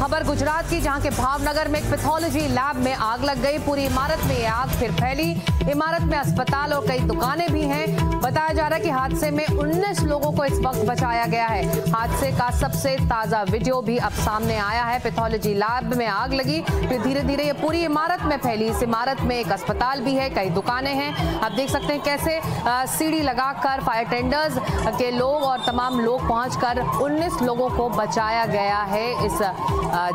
खबर गुजरात की, जहां के भावनगर में एक पैथोलॉजी लैब में आग लग गई। पूरी इमारत में ये आग फिर फैली। इमारत में अस्पताल और कई दुकानें भी हैं। बताया जा रहा है कि हादसे में 19 लोगों को इस वक्त बचाया गया है। हादसे का सबसे ताजा वीडियो भी अब सामने आया है। पैथोलॉजी लैब में आग लगी, फिर धीरे धीरे ये पूरी इमारत में फैली। इस इमारत में एक अस्पताल भी है, कई दुकानें हैं। आप देख सकते हैं कैसे सीढ़ी लगाकर फायर टेंडर्स के लोग और तमाम लोग पहुंचकर 19 लोगों को बचाया गया है। इस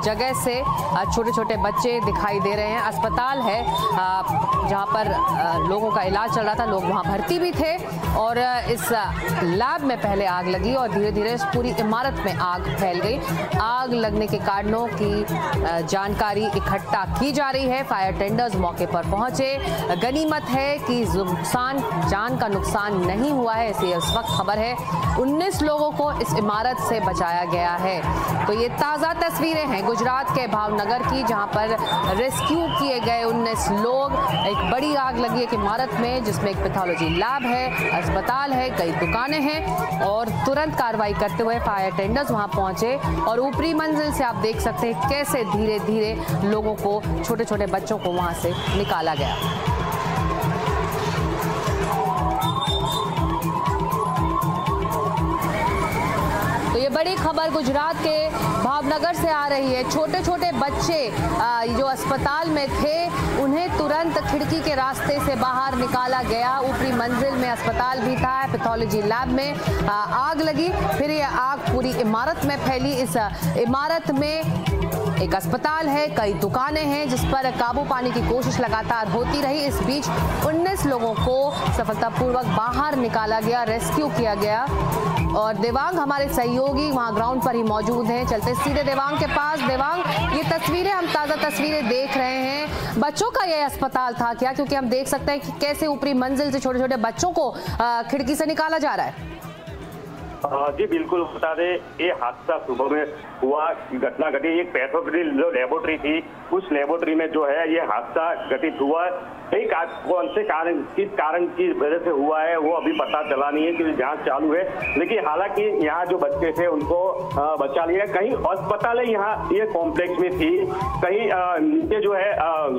जगह से छोटे छोटे बच्चे दिखाई दे रहे हैं। अस्पताल है जहां पर लोगों का इलाज चल रहा था, लोग वहां भर्ती भी थे। और इस लैब में पहले आग लगी और धीरे धीरे इस पूरी इमारत में आग फैल गई। आग लगने के कारणों की जानकारी इकट्ठा की जा रही है। फायर टेंडर्स मौके पर पहुंचे। गनीमत है कि जान का नुकसान नहीं हुआ है, ऐसी इस वक्त खबर है। 19 लोगों को इस इमारत से बचाया गया है। तो ये ताज़ा तस्वीरें हैं गुजरात के भावनगर की, जहां पर रेस्क्यू किए गए 19 लोग। एक बड़ी आग लगी एक इमारत में, जिसमें एक पैथोलॉजी लैब है, अस्पताल है, कई दुकानें हैं। और तुरंत कार्रवाई करते हुए फायर टेंडर्स वहां पहुंचे और ऊपरी मंजिल से आप देख सकते हैं कैसे धीरे धीरे लोगों को, छोटे छोटे बच्चों को वहां से निकाला गया। तो ये बड़ी खबर गुजरात के भावनगर से आ रही है। छोटे छोटे बच्चे जो अस्पताल में थे, उन्हें तुरंत खिड़की के रास्ते से बाहर निकाला गया। ऊपरी मंजिल में अस्पताल भी था। पैथोलॉजी लैब में आग लगी, फिर ये आग पूरी इमारत में फैली। इस इमारत में एक अस्पताल है, कई दुकानें हैं, जिस पर काबू पाने की कोशिश लगातार होती रही। इस बीच 19 लोगों को सफलतापूर्वक बाहर निकाला गया, रेस्क्यू किया गया। और देवांग हमारे सहयोगी वहां ग्राउंड पर ही मौजूद हैं। चलते सीधे देवांग के पास। देवांग, ये तस्वीरें, हम ताज़ा तस्वीरें देख रहे हैं। बच्चों का ये अस्पताल था क्या? क्योंकि हम देख सकते हैं कि कैसे ऊपरी मंजिल से छोटे छोटे बच्चों को खिड़की से निकाला जा रहा है। जी बिल्कुल, बता दें ये हादसा सुबह में हुआ, घटना घटी। एक पैथोलॉजी जो लेबोरेटरी थी, उस लेबोरेटरी में जो है ये हादसा घटित हुआ। कौन से कारण, किस कारण की वजह से हुआ है वो अभी पता चला नहीं है, क्योंकि जांच चालू है। लेकिन हालांकि यहाँ जो बच्चे थे उनको बचा लिया। कहीं अस्पताल है यहाँ ये कॉम्प्लेक्स में थी, कहीं नीचे जो है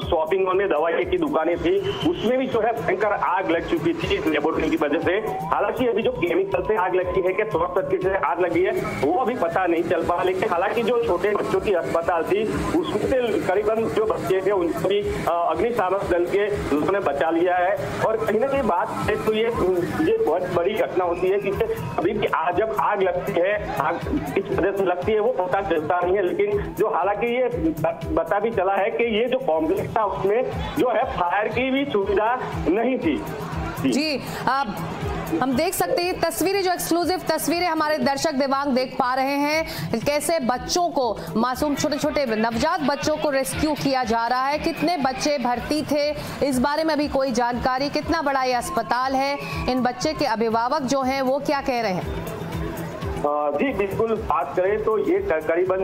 शॉपिंग मॉल में दवाई की दुकानें थी, उसमें भी जो है भयंकर आग लग चुकी थी इस लेबोरेटरी की वजह से। हालांकि अभी जो केमिकल से आग लगी है, कि शॉर्ट सर्किट से आग लगी है, वो अभी पता नहीं चल पा। लेकिन हालांकि जो छोटे बच्चों की अस्पताल थी, उसमें से करीबन जो बच्चे थे उनको भी अग्निशामक दल के उन्होंने बचा लिया है। और कहीं ना कहीं बात है तो ये बहुत बड़ी घटना होती है कि अभी भी जब आग लगती है, आग किस वजह से लगती है वो पता चलता नहीं है। लेकिन जो हालांकि ये पता भी चला है कि ये जो कॉम्प्लेक्स था उसमें जो है फायर की भी सुविधा नहीं थी। जी हम देख सकते हैं तस्वीरें, जो एक्सक्लूसिव तस्वीरें हमारे दर्शक देवांग देख पा रहे हैं, कैसे बच्चों को, मासूम छोटे छोटे नवजात बच्चों को रेस्क्यू किया जा रहा है। कितने बच्चे भर्ती थे इस बारे में अभी कोई जानकारी, कितना बड़ा ये अस्पताल है, इन बच्चे के अभिभावक जो हैं वो क्या कह रहे हैं? जी बिल्कुल, बात करें तो ये करीबन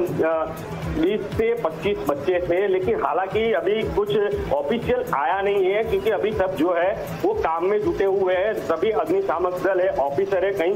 20 से 25 बच्चे थे। लेकिन हालांकि अभी कुछ ऑफिशियल आया नहीं है, क्योंकि अभी सब जो है वो काम में जुटे हुए हैं। सभी अग्निशामक दल है, ऑफिसर है, कहीं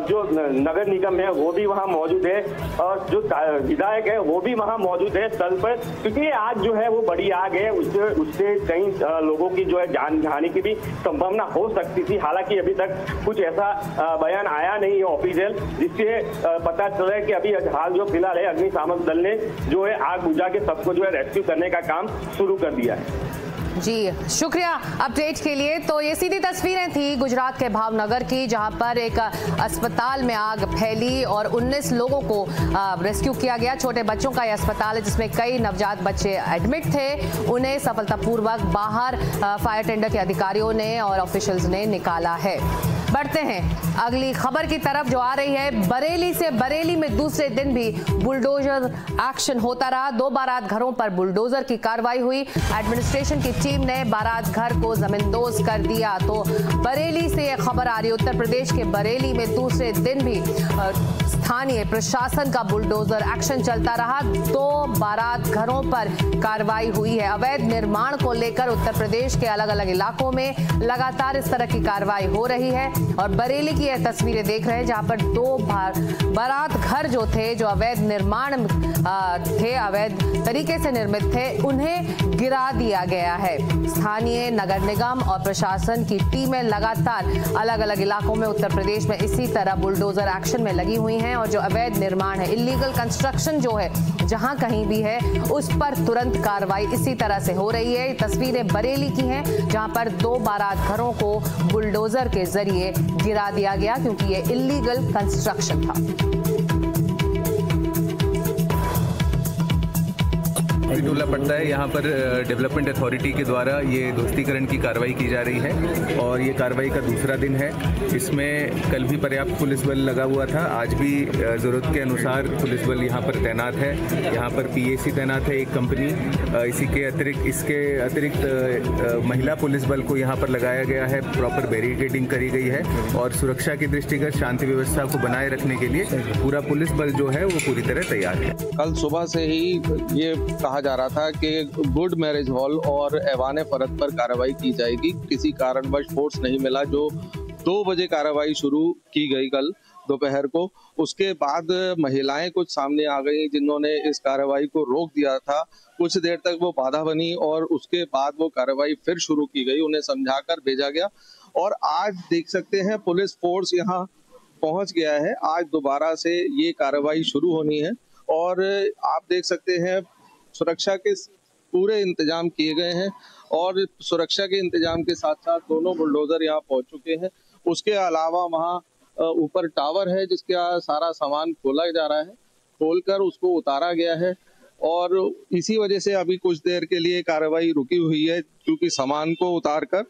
जो नगर निगम है वो भी वहाँ मौजूद है, और जो विधायक है वो भी वहाँ मौजूद है स्थल पर। क्योंकि आग जो है वो बड़ी आग है, उससे कई लोगों की जो है जान हानि की भी संभावना हो सकती थी। हालांकि अभी तक कुछ ऐसा बयान आया नहीं है ऑफिशियल, जिससे पता चला है कि अभी हाल जो फिलहाल है अग्निशामक दल ने जो है आग बुझा के सबको जो है रेस्क्यू करने का काम शुरू कर दिया है। जी शुक्रिया अपडेट के लिए। तो ये सीधी तस्वीरें थी गुजरात के भावनगर की, जहां पर एक अस्पताल में आग फैली और 19 लोगों को रेस्क्यू किया गया। छोटे बच्चों का यह अस्पताल है, जिसमें कई नवजात बच्चे एडमिट थे। उन्हें सफलतापूर्वक बाहर फायर टेंडर के अधिकारियों ने और ऑफिशियल्स ने निकाला है। बढ़ते हैं अगली खबर की तरफ जो आ रही है बरेली से। बरेली में दूसरे दिन भी बुलडोजर एक्शन होता रहा। 2 बारात घरों पर बुलडोजर की कार्रवाई हुई। एडमिनिस्ट्रेशन की टीम ने बारात घर को जमींदोज कर दिया। तो बरेली से यह खबर आ रही है, उत्तर प्रदेश के बरेली में दूसरे दिन भी स्थानीय प्रशासन का बुलडोजर एक्शन चलता रहा। 2 बारात घरों पर कार्रवाई हुई है। अवैध निर्माण को लेकर उत्तर प्रदेश के अलग अलग इलाकों में लगातार इस तरह की कार्रवाई हो रही है और बरेली की यह तस्वीरें देख रहे हैं जहां पर 2 बारात घर जो थे, जो अवैध निर्माण थे, अवैध तरीके से निर्मित थे, उन्हें गिरा दिया गया है। स्थानीय नगर निगम और प्रशासन की टीमें लगातार अलग अलग इलाकों में उत्तर प्रदेश में इसी तरह बुलडोजर एक्शन में लगी हुई हैं और जो अवैध निर्माण है, इलीगल कंस्ट्रक्शन जो है, जहां कहीं भी है, उस पर तुरंत कार्रवाई इसी तरह से हो रही है। तस्वीरें बरेली की हैं जहां पर 2 बारात घरों को बुलडोजर के जरिए गिरा दिया गया क्योंकि ये इलीगल कंस्ट्रक्शन था। टोला पड़ता है, यहाँ पर डेवलपमेंट अथॉरिटी के द्वारा ये दोस्तीकरण की कार्रवाई की जा रही है और ये कार्रवाई का दूसरा दिन है। इसमें कल भी पर्याप्त पुलिस बल लगा हुआ था, आज भी ज़रूरत के अनुसार पुलिस बल यहाँ पर तैनात है। यहाँ पर PAC तैनात है, एक कंपनी। इसके अतिरिक्त महिला पुलिस बल को यहाँ पर लगाया गया है, प्रॉपर बैरिकेडिंग करी गई है और सुरक्षा की दृष्टिगत शांति व्यवस्था को बनाए रखने के लिए पूरा पुलिस बल जो है वो पूरी तरह तैयार है। कल सुबह से ही ये कहा जा रहा था कि गुड मैरिज हॉल और ऐवान फरद पर कार्रवाई की जाएगी। किसी कारणवश फोर्स नहीं मिला, जो 2 बजे कार्रवाई शुरू की गई कल दोपहर को। उसके बाद महिलाएं कुछ सामने आ गई जिन्होंने इस कार्रवाई को रोक दिया था। कुछ देर तक वो बाधा बनी और उसके बाद वो कार्रवाई फिर शुरू की गई, उन्हें समझाकर भेजा गया और आज देख सकते हैं पुलिस फोर्स यहाँ पहुंच गया है। आज दोबारा से ये कार्रवाई शुरू होनी है और आप देख सकते हैं सुरक्षा के पूरे इंतजाम किए गए हैं और सुरक्षा के इंतजाम के साथ साथ दोनों बुलडोजर यहाँ पहुंच चुके हैं। उसके अलावा वहाँ ऊपर टावर है जिसका सारा सामान खोला जा रहा है, खोलकर उसको उतारा गया है और इसी वजह से अभी कुछ देर के लिए कार्रवाई रुकी हुई है क्योंकि सामान को उतारकर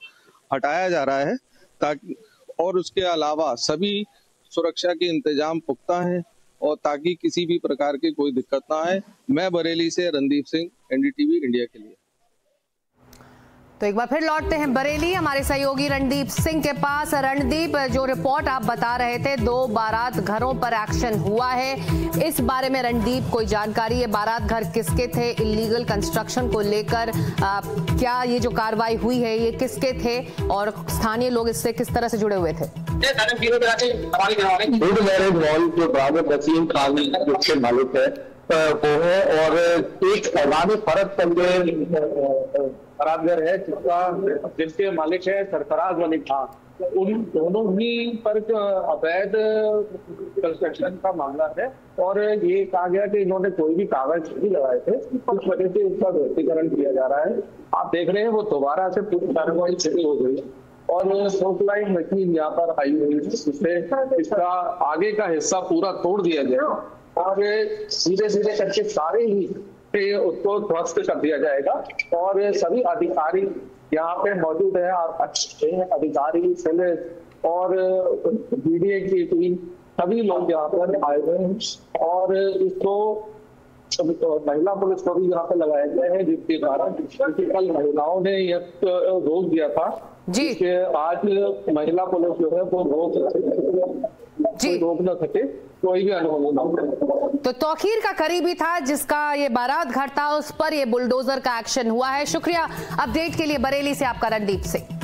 हटाया जा रहा है ताकि, और उसके अलावा सभी सुरक्षा के इंतजाम पुख्ता हैं और ताकि किसी भी प्रकार की कोई दिक्कत ना आए। मैं बरेली से रणदीप सिंह, NDTV इंडिया के लिए। तो एक बार फिर लौटते हैं बरेली हमारे सहयोगी रणदीप सिंह के पास। रणदीप, जो रिपोर्ट आप बता रहे थे, 2 बारात घरों पर एक्शन हुआ है, इस बारे में रणदीप कोई जानकारी है? बारात घर किसके थे? इलीगल कंस्ट्रक्शन को लेकर क्या ये जो कार्रवाई हुई है ये किसके थे और स्थानीय लोग इससे किस तरह से जुड़े हुए थे? गुड मैरिज हॉल जो ड्राइवर वसीम खान जिसके मालिक है वो है और एक ऐवान फरद बराबर है जिसके मालिक है सरफराज वली खान। उन दोनों ही पर अवैध कंस्ट्रक्शन का मामला है और ये कहा गया कि इन्होंने कोई भी कागज नहीं लगाए थे, उस वजह से इसका दोस्तीकरण किया जा रहा है। आप देख रहे हैं वो दोबारा से पूरी कार्रवाई शुरू हो गई और सोकलाइन मशीन यहाँ पर आई हुई है जिससे इसका आगे का हिस्सा पूरा तोड़ दिया गया और सीधे सीधे करके सारे ही उसको ध्वस्त कर दिया जाएगा और सभी अधिकारी यहाँ पे मौजूद है। अच्छे अधिकारी, पुलिस और BDA की टीम, सभी लोग यहाँ पर आए हुए हैं और इसको महिला पुलिस को भी यहाँ पे लगाया गया है जिसके कारण कल महिलाओं ने यह रोक दिया था जी कि आज महिला पुलिस जो है वो रोक न सके, कोई भी अनुभव ना हो। तो तौखीर का करीबी था जिसका ये बारात घर था, उस पर ये बुलडोजर का एक्शन हुआ है। शुक्रिया अपडेट के लिए बरेली से आपका रणदीप सिंह।